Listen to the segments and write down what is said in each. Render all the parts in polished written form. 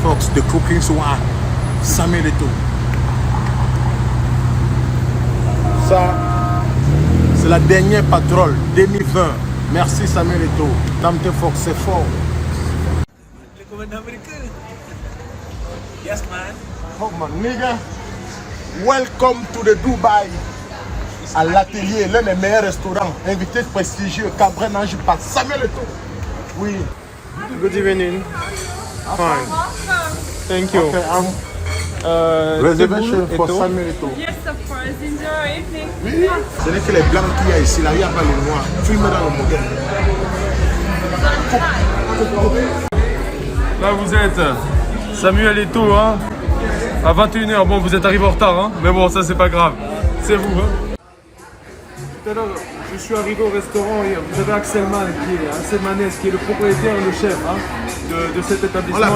Fox de Cooking Swan, Samuel Eto'o. Ça, c'est la dernière patrole 2020. Merci Samuel Eto'o. Dante Fox, c'est fort. Yes, man. Oh man, nigga. Welcome to the Dubai. À l'atelier, l'un des meilleurs restaurants. Invité prestigieux, Cabrel Nange par Samuel Eto'o. Oui. Good evening. Fine. Thank you. Okay, reservation for Eto'o. Samuel Eto'o. Yes, of course. Enjoy your evening. Oui. Ce n'est que les blancs qu'il y a ici, là, il n'y a pas les noirs. Filme dans le modèle. Là vous êtes Samuel Eto'o, hein, à 21h. Bon, vous êtes arrivé en retard, hein, mais bon, ça c'est pas grave. C'est vous, hein. Tout à l'heure, je suis arrivé au restaurant et vous avez Axel Manès, qui est le propriétaire et le chef, hein, de cet établissement à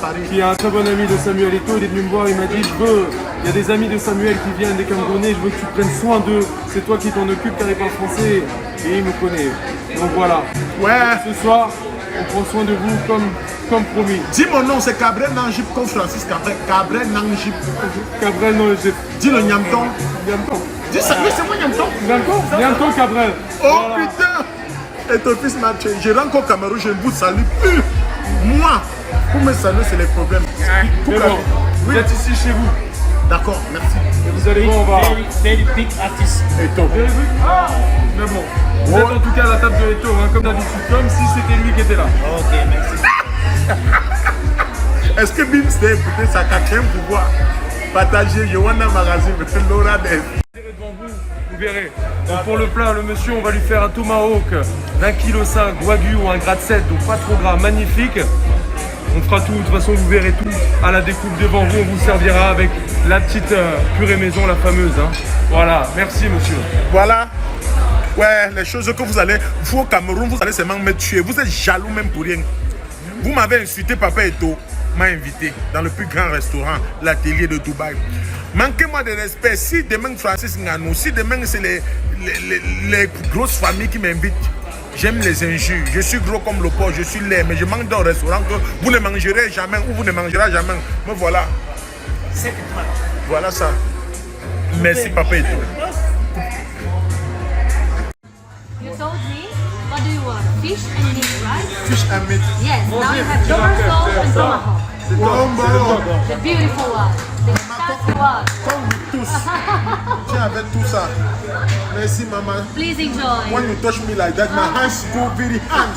Paris, qui est un très bon ami de Samuel Eto'o. Il est venu me voir, il m'a dit il y a des amis de Samuel qui viennent des Camerounais, je veux que tu prennes soin d'eux, c'est toi qui t'en occupes car il parle français et il me connaît. Donc voilà. Ouais. Ce soir, on prend soin de vous comme promis. Dis mon nom, c'est Cabrel Nange comme Francis Cabrel. Cabrel Nange. Cabrel, non, j'ai... Dis le Nyamton. Nyamton. Dis ça, oui, c'est moi Nyamton. Nyamton Cabrel. Oh Voilà. putain. Et ton fils m'a tué. Je rentre au Cameroun, je ne vous salue plus. Moi, pour me saluer, c'est les problèmes. Mais bon, vous êtes ici chez vous. D'accord, merci. Et vous allez voir, on va... Very big artist. Et toi? Very good. Mais bon, vous êtes en tout cas à la table de Eto'o, hein, comme d'habitude, comme si c'était lui qui était là. Ok, merci. Est-ce que Bim s'est écouté sa quatrième pouvoir? Partager Johanna Magazine, Laura Des. Devant vous, vous verrez. Donc pour le plat, le monsieur, on va lui faire un tomahawk d'1,5 kg wagyu ou un gratte-7, donc pas trop gras, magnifique. On fera tout, de toute façon vous verrez tout à la découpe devant vous, on vous servira avec la petite purée maison, la fameuse. Hein. Voilà, merci monsieur. Voilà. Ouais, les choses que vous allez, vous au Cameroun, vous allez seulement me tuer. Vous êtes jaloux même pour rien. Vous m'avez insulté, Papa Eto'o m'a invité dans le plus grand restaurant, l'atelier de Dubaï. Manquez-moi de respect. Si demain Francis Ngannou, si demain c'est les grosses familles qui m'invitent, j'aime les injures. Je suis gros comme le porc, je suis laid, mais je mange dans un restaurant que vous ne mangerez jamais ou vous ne mangerez jamais. Me voilà. Voilà ça. Merci, Papa Eto'o. You told me, what do you want? Fish and meat, right? Fish and meat. Yes, now you have dorsal and tomahawk. The beautiful one, the fancy one. Comme vous tous. Tiens avec tout ça. Merci, maman. Please enjoy. When you touch me like that, my hands go very hard.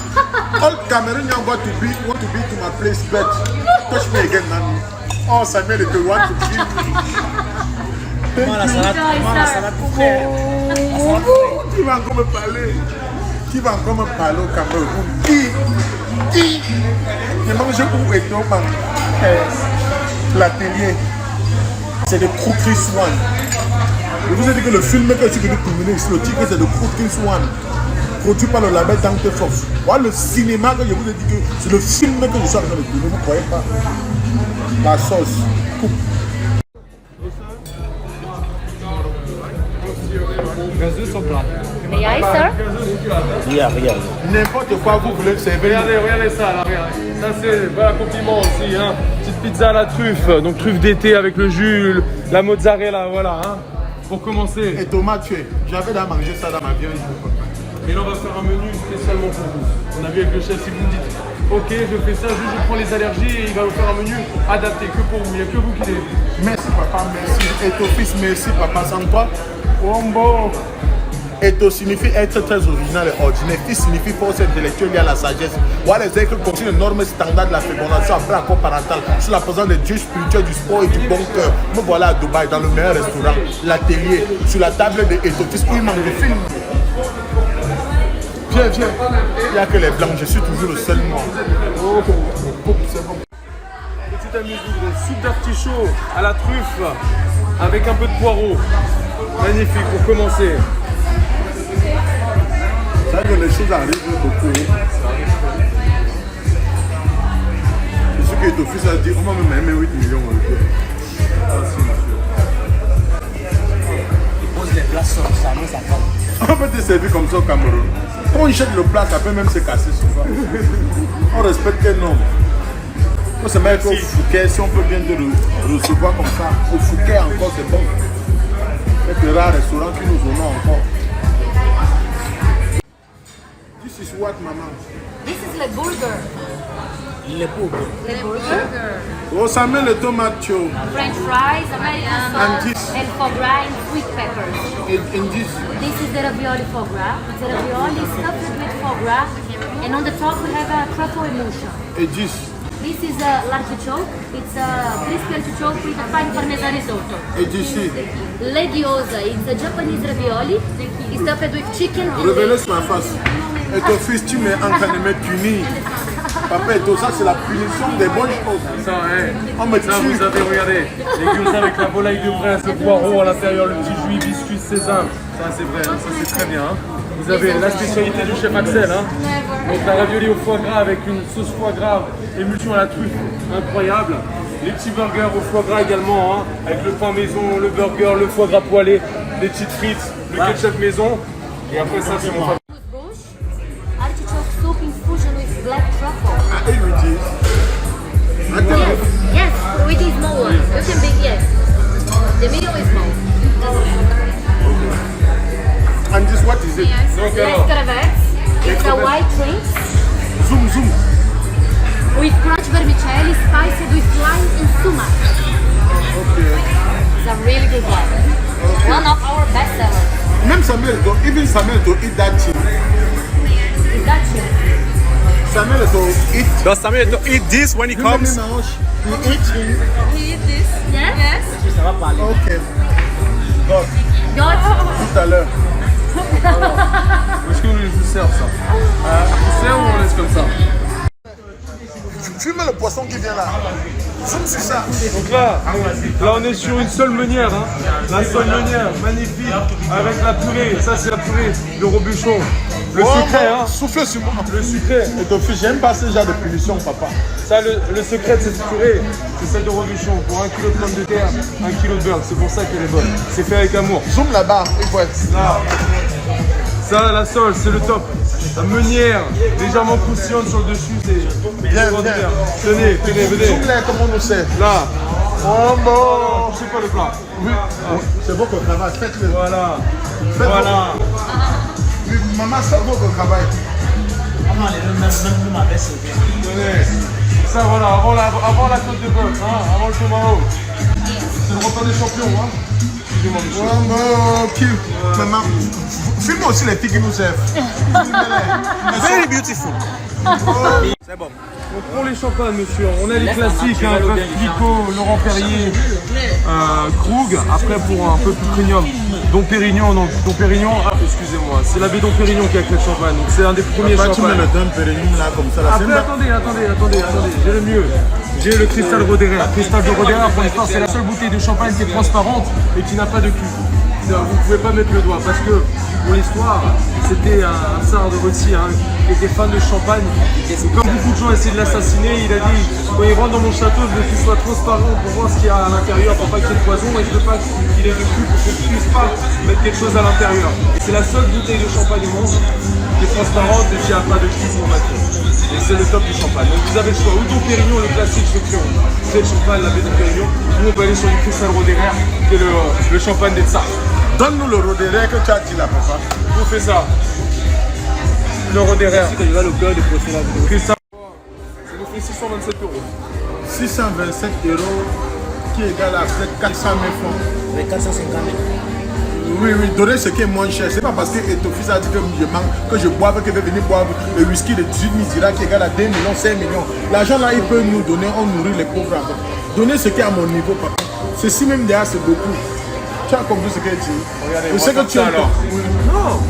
All Cameroonians want to be to my place, but touch me again, Nani. Oh, Samuel Eto'o want to be me. Moi, la salade, pour faire. La salade Qui va encore me parler? Qui va encore me parler au Cameroun? Qui? Je mange où Eto'o, man? L'atelier. C'est de Cooking Swan. Je vous ai dit que le film que je suis venu terminer ici, le titre c'est de Cooking Swan. Produit par le label Dante Fox. Voilà le cinéma que je vous ai dit que c'est le film que je suis en train de tourner, vous ne croyez pas? La sauce. Coupe. Gazeux sans plat. May I, sir? Regarde. N'importe quoi vous voulez servir. Regardez ça là, regardez. Ça c'est voilà, compliment aussi, hein. Petite pizza à la truffe, donc truffe d'été avec le jus, la mozzarella, voilà, hein. Pour commencer. Et tomate tué. J'avais à manger ça dans ma vie un jour. Et là on va faire un menu spécialement pour vous. On a vu avec le chef, si vous me dites ok je fais ça, juste je prends les allergies et il va vous faire un menu adapté que pour vous, il n'y a que vous qui l'avez vu. Merci papa, merci. Et ton fils, merci papa. Sans toi, Wombo. Eto'o signifie être très original et ordinaire. Fils signifie force intellectuelle liée à la sagesse. Voilà les écrits contiennent les normes standards de la fécondation après accord parental sur la présence des dieux spirituels du sport et du bon cœur. Me voilà à Dubaï dans le meilleur restaurant, l'atelier, sur la table de Eto'o fils où il manque de film. Viens, viens. Il n'y a que les blancs, je suis toujours le seul noir. Oh, c'est bon. Petite amuse-bouche, soupe d'artichaut à la truffe avec un peu de poireau. Magnifique pour commencer. C'est vrai que les choses arrivent beaucoup. Je sais que Eto'o fils a dit, on va me mettre 8 millions. Il pose les plats sur ça, mais ça compte. On peut te servir comme ça au Cameroun. Quand on jette le plat, ça peut même se casser souvent. On respecte un homme. faut se mettre au Fouquet, si on peut bien te recevoir comme ça. Au Fouquet encore, c'est bon. C'est le rare restaurant qui nous honore encore. This is what, maman? This is le burger. Le pauvre. Le burger. Oh, ça met le tomate chaud. French fries, American And sauce, this? and foie gras and sweet peppers. In this. This is the ravioli foie gras. The ravioli is stuffed with foie gras, and on the top we have a truffle emulsion. Et this. This is l'artichoke. It's a crispy artichoke with a fine parmesan risotto. Et d'ici. Le gyoza, it's a Japanese ravioli. It's stuffed with chicken and Révélez sur ma face. Et ton fils, tu m'es en train de me punir. Papa, et tout ça, c'est la punition des bonnes choses. Ça, On me ça tue. vous avez regardé. Les gyoza avec la volaille de Bresse, le poireau à l'intérieur, le petit jus, hibiscus, sésame. Ça, c'est vrai, ça, c'est très bien. Hein. Vous avez la spécialité du chef Axel. Hein. Donc, la ravioli au foie gras avec une sauce foie gras, émulsion à la truffe, incroyable. Les petits burgers au foie gras également, hein, avec le pain maison, le burger, le foie gras poêlé, les petites frites, le ketchup maison. Et après ça, c'est mon favori. bush, artichoke soup infusion with black truffle. Ah, et lui dit. Attends. Yes, yes, with the small one. You can be, yes. The medium is small. And this, what is it? Donc, Les alors, crevettes. It's a white shrimp Zoom, zoom. with crunch vermicelli spiced with lime and sumac. Okay. It's a really good one. One of our best sellers. Même Samuel, even Samuel to eat that thing. Is that you? Samuel to eat. does Samuel eat this when he comes? He eat. He eat this. Yes? Yes. Ça va parler. Ok. God, Got tout à l'heure. Est-ce que je vous serve ça? On sert ou on laisse comme ça? Fume le poisson qui vient là. Zoom sur ça. Donc là on est sur une seule meunière, hein. La seule meunière, magnifique, avec la purée. Ça c'est la purée de Robuchon. Le secret, hein. Souffle sur moi. Le secret. Et ton fils, j'aime pas ce genre de punition, papa. Ça, le secret de cette purée, c'est celle de Robuchon. Pour 1 kg de pommes de terre, 1 kg de beurre. C'est pour ça qu'elle est bonne. C'est fait avec amour. Zoom là-bas, il faut être. Là. Ça, la sole, c'est le top. La meunière, légèrement croustillante sur le dessus, c'est Bien, extraordinaire. bien. Tenez, venez. Zoom là, comme on nous sait. Là. Oh bon. C'est pas le plat. Oui. C'est beau qu'on travaille, faites-le. Voilà. Faites Voilà. Oui, maman, c'est beau qu'on travaille. Maman, même m'avait sauvé. Tenez. Ça, voilà, avant la côte de bœuf, hein, avant le tomahawk. C'est le repas des champions, hein. Excusez-moi, monsieur. Oh bon, cute. Maman, filme aussi les filles qui nous servent. Very beautiful. C'est bon. Donc pour les champagnes, monsieur, on a les classiques, hein, Veuve Clicquot, Laurent Perrier, Krug. Après pour un peu plus premium, Dom Pérignon. Donc Dom Pérignon, excusez-moi, c'est l'abbé Dom Pérignon qui a créé le champagne. Donc c'est un des premiers Papa, tu mets champagnes. le Dom Pérignon là comme ça. Là, Après, attendez, j'ai le mieux. J'ai le cristal Roderer. Cristal de Roderer, pour l'histoire, c'est la seule bouteille de champagne qui est transparente et qui n'a pas de cul. Vous ne pouvez pas mettre le doigt parce que, pour l'histoire, c'était un tsar de Russie hein, qui était fan de champagne. Et comme beaucoup de gens essaient de l'assassiner, il a dit quand il rentre dans mon château, je veux qu'il soit transparent pour voir ce qu'il y a à l'intérieur, pour pas qu'il y ait de poison, et je veux pas qu'il ait de cul pour qu'on ne puisse pas mettre quelque chose à l'intérieur. Et c'est la seule bouteille de champagne au monde qui est transparente et qui n'a pas de cul pour mettre. Et c'est le top du champagne. Donc vous avez le choix, ou Dom Pérignon, le classique, ceux qui ont fait le champagne, la baie de Pérignon, ou on peut aller sur du cristal Roderer, qui est le champagne des tsars. Donne-nous le Roderer que tu as dit là, papa. On fait ça. Le Roderer. C'est que je vais le cœur de poster la vidéo. Cristal. Ça nous fait 627 €. 627 € qui égale à peut-être 400 000 francs. Avec 450 000. Oui, donnez ce qui est moins cher. C'est pas parce que ton fils a dit que je manque, que je boive, que je vais venir boire le whisky de 18 000 qui égale à 2 millions, 5 millions. L'argent là, il peut nous donner, on nourrit les pauvres avec. Donnez ce qui est à mon niveau, papa. Ceci même déjà, c'est beaucoup. Tu as compris ce qu'elle dit. Regardez, Je sais que tu as alors.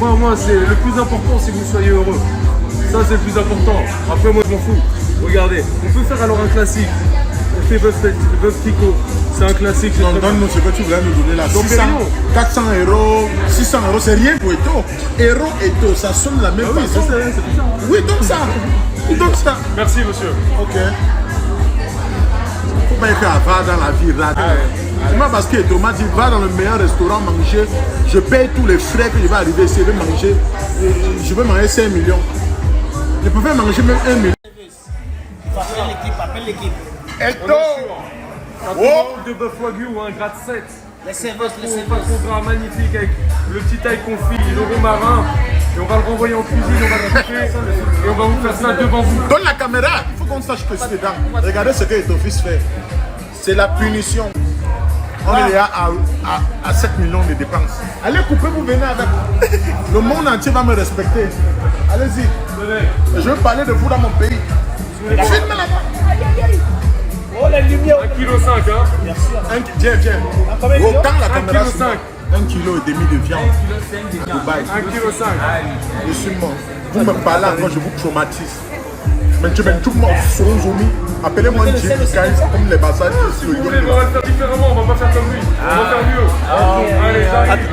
Non, moi, c'est le plus important, c'est que vous soyez heureux. Ça, c'est le plus important. Après, moi, je m'en fous. Regardez, on peut faire alors un classique. On fait Veuve Clicquot. C'est un classique. c'est Non, très donne-nous ce que tu voulais nous donner là. Dom 600, Pérignon. 400 €, 600 €, c'est rien pour Eto. Héros Eto, ça sonne la même Ah oui, façon. c'est bizarre. Oui, donc ça. Donc ça. Merci, monsieur. Ok. Faut pas faire avoir dans la vie là. C'est pas parce que Thomas dit va dans le meilleur restaurant manger, je paye tous les frais que je vais arriver ici, je vais manger, je vais manger 5 millions. Je peux faire manger même 1 million. Appelle l'équipe. Eto. Un Oh. tomahawk de bœuf wagyu ou un gratte 7. Les serveuses, les Un serveuses. contrat magnifique avec le petit taille confit, le romarin. Et on va le renvoyer en cuisine, on va le couper et on va vous faire ça devant vous. Donne la caméra. Il faut qu'on sache que c'est dedans. Regardez ce que ton fils fait. C'est la punition. On est là à 7 millions de dépenses. Allez couper, vous venez avec. Le monde entier va me respecter. Allez-y. Je veux parler de vous dans mon pays. Filme là-bas. Oh, la lumière. 1,5 kg, hein. Viens. Autant la caméra. 1,5 kg. 1,5 kg de viande. Dubaï. 1,5 kg. Je suis mort. Vous me parlez encore, je vous traumatise. Mais tu mets tout le monde sur un zombie. Appelez-moi Jim Guys comme les bazars sur le On va le faire différemment, on va pas faire comme lui. On va faire mieux. Allez, j'arrive.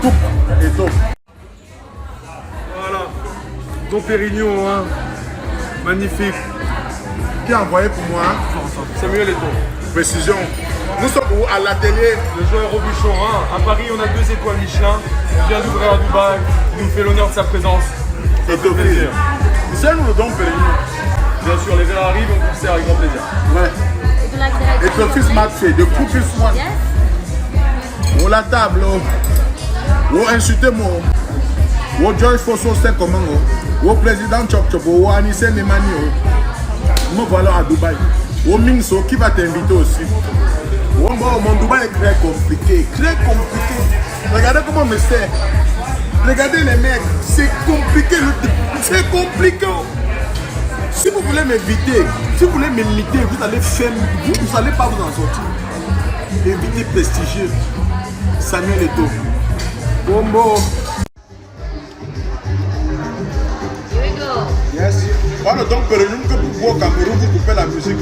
Tout et tout. Voilà. Dom Pérignon, hein. Magnifique. Qui a envoyé pour moi? Samuel Eto'o. Précision. Nous sommes où? À l'atelier. Le joueur au bûcheron, hein. À Paris, on a 2 étoiles Michelin. Il vient d'ouvrir à Dubaï. Il nous fait l'honneur de sa présence. Et tout plaisir. C'est nous le don Pérignon. Bien sûr, les verres arrivent, on vous sert avec grand plaisir. Ouais. Would you like the rice? Et ton fils m'a fait de couper soin. Yes. Oh la table. Oh insultez-moi. Oh George Fosso c'est comment? Oh président Chop Chop. Oh Anissé Nemani. Me voilà à Dubaï. Oh Mingso qui va t'inviter aussi. Oh mon Dubaï est très compliqué. Très compliqué. Regardez comment me sert. Regardez les mecs. C'est compliqué. C'est compliqué. Si vous voulez m'inviter, si vous voulez m'imiter, vous allez faire, vous n'allez pas vous en sortir. Invité prestigieux, Samuel Eto'o. Bombo. Here we go. Yes. Voilà donc Pérignon que vous voyez au Cameroun, vous coupez la musique.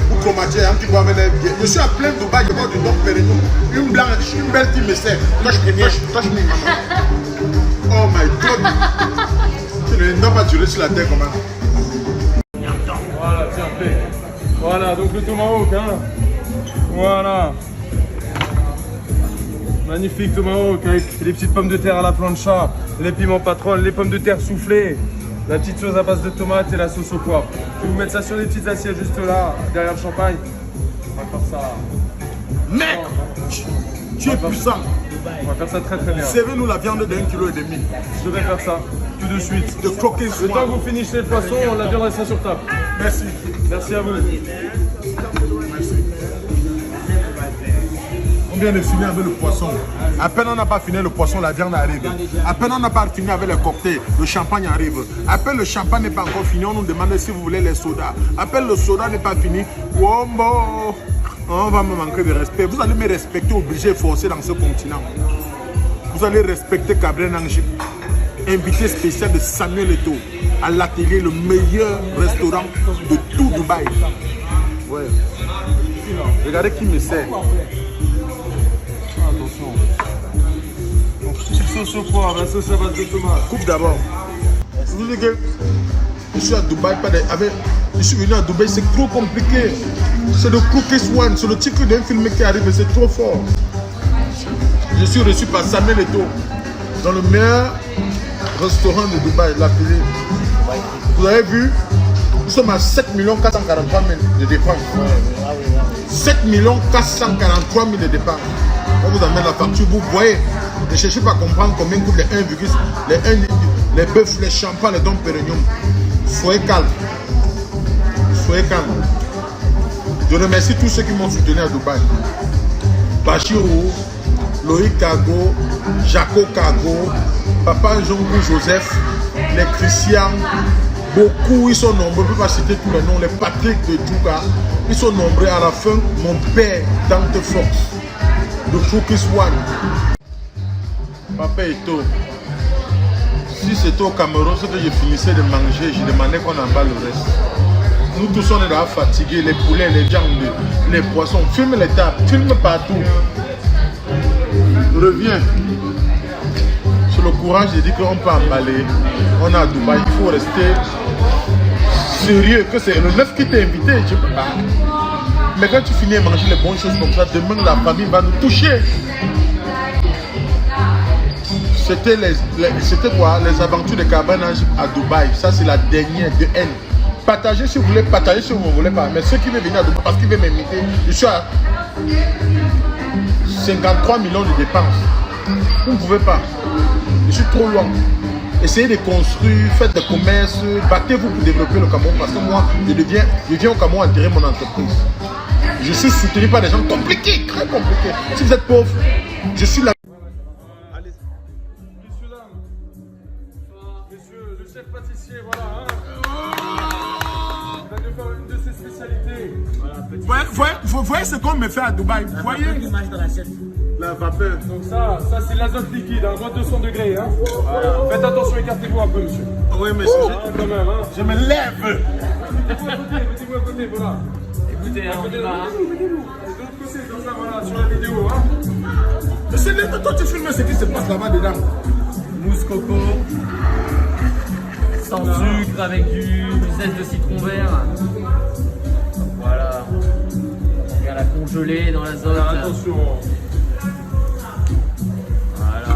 Vous chromatiez un petit peu avec les biais. Je suis à plein Dubaï, je vois du Don Pérignon. Une blanche, une belle qui me sert. Touche-moi. Oh my God. Tu ne dois pas durer sur la terre comment. Voilà, tiens, fais. Voilà, donc le tomahawk, hein. Voilà. Magnifique tomahawk avec les petites pommes de terre à la plancha, les piments patron, les pommes de terre soufflées, la petite sauce à base de tomates et la sauce au poivre. Je vais vous mettre ça sur les petites assiettes juste là, derrière le champagne. On va faire ça. Mec, tu es puissant. On va faire ça très très bien. Servez-nous la viande d'1,5 kg. Je vais faire ça tout de suite. De croquer Le soin. temps que vous finissez le poisson, la viande restera sur table. Merci. Merci à vous. On vient de finir avec le poisson. À peine on n'a pas fini le poisson, la viande arrive. À peine on n'a pas fini avec le cocktail, le champagne arrive. À peine le champagne n'est pas encore fini, on nous demande si vous voulez les sodas. À peine le soda n'est pas fini, wombo, on va me manquer de respect. Vous allez me respecter, obligé, forcé dans ce continent. Vous allez respecter Gabriel Nangi, invité spécial de Samuel Eto'o à l'atelier, le meilleur restaurant de tout Dubaï. Ouais. Regardez qui me sert. Attention. Donc, petite sauce au poivre, la sauce à base de tomate. Coupe d'abord. Je vous dis que je suis à Dubaï, je suis venu à Dubaï, c'est trop compliqué. C'est le Crooked One, c'est le titre d'un film qui arrive, c'est trop fort. Je suis reçu par Samuel Eto'o dans le meilleur restaurant de Dubaï, l'atelier. Vous avez vu, nous sommes à 7 443 000 de dépenses. 7 443 000 de dépenses. On vous amène la facture, vous voyez. Ne cherchez pas à comprendre combien coûtent les bœufs, les champagnes, les Dom Pérignon. Soyez calme. Soyez calme. Je remercie tous ceux qui m'ont soutenu à Dubaï. Bachirou, Loïc Kago, Jaco Kago, Papa Jean-Louis Joseph, les Christians, beaucoup, ils sont nombreux, je ne peux pas citer tous les noms, les Patrick de Djouga, ils sont nombreux. À la fin, mon père, Dante Fox, de Focus One. Papa Eto'o, si c'était au Cameroun, ce que je finissais de manger, je demandais qu'on emballe le reste. Nous tous on est là fatigués, les poulets, les viandes, les poissons, filme les tables, filme partout. Reviens. Sur le courage, j'ai dit qu'on peut emballer. On est à Dubaï, il faut rester sérieux, que c'est le 9 qui t'a invité, je peux pas. Mais quand tu finis de manger les bonnes choses comme ça, demain la famille va nous toucher. C'était quoi? Les aventures de Cabanage à Dubaï. Ça, c'est la dernière de N. Partagez si vous voulez, partagez si vous ne voulez pas. Mais ceux qui veulent venir à Dubaï parce qu'ils veulent m'imiter, je suis à 53 millions de dépenses. Vous ne pouvez pas. Je suis trop loin. Essayez de construire, faites des commerces, battez-vous pour développer le Cameroun. Parce que moi, je viens au Cameroun enterrer mon entreprise. Je suis soutenu par des gens compliqués, très compliqués. Si vous êtes pauvre, je suis là. Messieurs, le chef pâtissier, voilà. Il va nous faire une de ses spécialités. Vous voyez ce qu'on me fait à Dubaï. Vous voyez la vapeur. Donc ça c'est l'azote liquide, à moins de 200 degrés. Hein. Voilà. Faites attention, écartez-vous un peu, monsieur. Oui, monsieur. Quand même, hein. Je me lève. Mettez-vous à côté, voilà. Écoutez, on y va. De l'autre côté, comme ça, voilà, sur la vidéo. Hein. Monsieur, toi, tu filmes ce qui se passe là-bas dedans. Mousse coco. Sans sucre, avec du zeste de citron vert. Voilà. On vient la congeler dans l'azote. Attention. Voilà.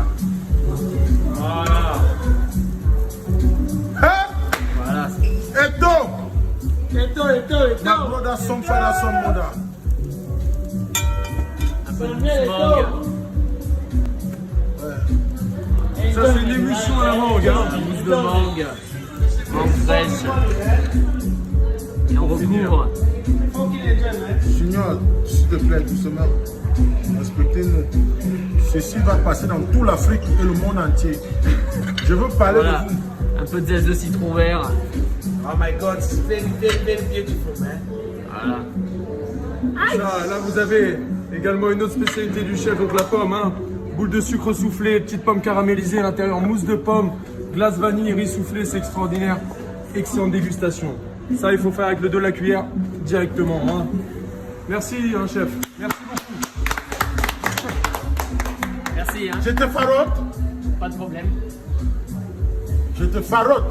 Voilà. Hein? Voilà. Eto. Ma brother, some father, some mother. Un peu de mousse mangue. Ça c'est une émulsion à la mangue. Hein. Mousse de mangue. Mangue fraîche. Et on recouvre. Junior, s'il te plaît, doucement. Respectez-nous. Ceci va passer dans toute l'Afrique et le monde entier. Je veux parler Voilà. de vous. Un peu de zeste de citron vert. Oh my God, it's very, very, very beautiful, man. Voilà. Là vous avez également une autre spécialité du chef, donc la pomme. Hein. Boule de sucre soufflé, petite pomme caramélisée à l'intérieur, mousse de pomme, glace vanille, riz soufflé, c'est extraordinaire. Excellente dégustation. Ça, il faut faire avec le dos de la cuillère directement. Hein. Merci, hein, chef. Merci beaucoup. Merci, hein. Je te farote. Pas de problème. Je te farote.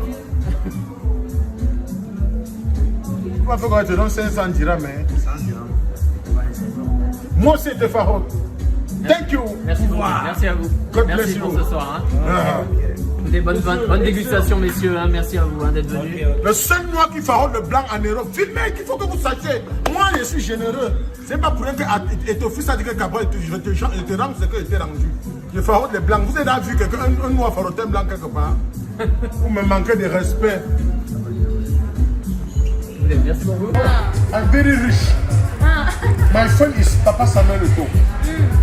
Comment faut que je te donne 500 dirhams, hein? 500 dirhams. Moi aussi, je te farote. Thank you. Merci beaucoup. Merci à vous. God Merci bless pour you. ce soir. Hein. Ah. Des bonnes dégustation, messieurs. Hein. Merci à vous hein, d'être venus. Le seul noir qui farote le blanc en Europe, filmez, qu'il faut que vous sachiez. Moi, je suis généreux. C'est pas pour rien que ton fils a dit que Cabral, je te rends ce que je t'ai rendu. Je farote les blancs. Vous avez déjà vu quelqu'un, un noir faroter un blanc quelque part? Vous me manquez de respect. Merci beaucoup. I'm very rich. My friend is Papa Samuel Eto'o.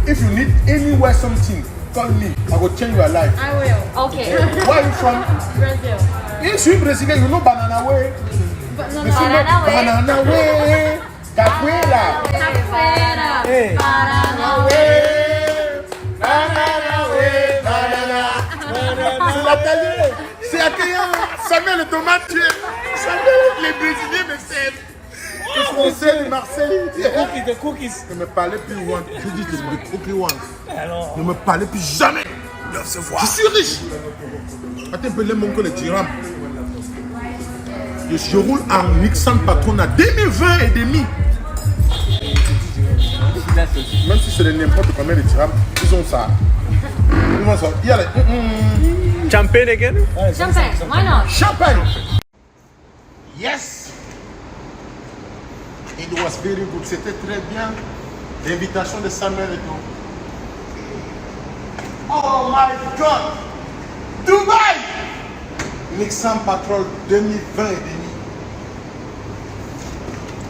If you need anywhere something, call me. I will change your life. I will. Okay. Where are you from? Brazil. You suis Brazilian, you know Banana Way. Banana way. Banana Way. Capoeira. Capoeira. Hey. Banana way. Banana Way. Banana. C'est l'atelier. C'est accueillant. Samuel Eto'o m'a tué. Samuel, les Brésiliens me servent. Les Français, les Marseillais. The cookies. Ne me parlez plus once. Je dis the cookie once. Ne me parlez plus jamais. Je suis riche. Attends un peu les mondes que les dirhams. Je roule en Nixon Patron à 2020 et demi. Même si c'est n'importe combien de dirhams, ils ont ça. Ils ont ça. Il y a les... Champagne again? Champagne. Why not? Champagne. Yes. It was very good. C'était très bien. L'invitation de Samuel Eto'o. Oh my God! Dubaï! Nixon Patrol 2020 et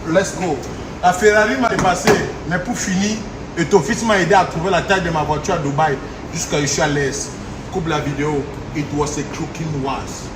demi. Let's go. La Ferrari m'a dépassé, mais pour finir, Eto'o fils m'a aidé à trouver la taille de ma voiture à Dubaï jusqu'à ici à l'aise. Coupe la vidéo. It was a cooking was.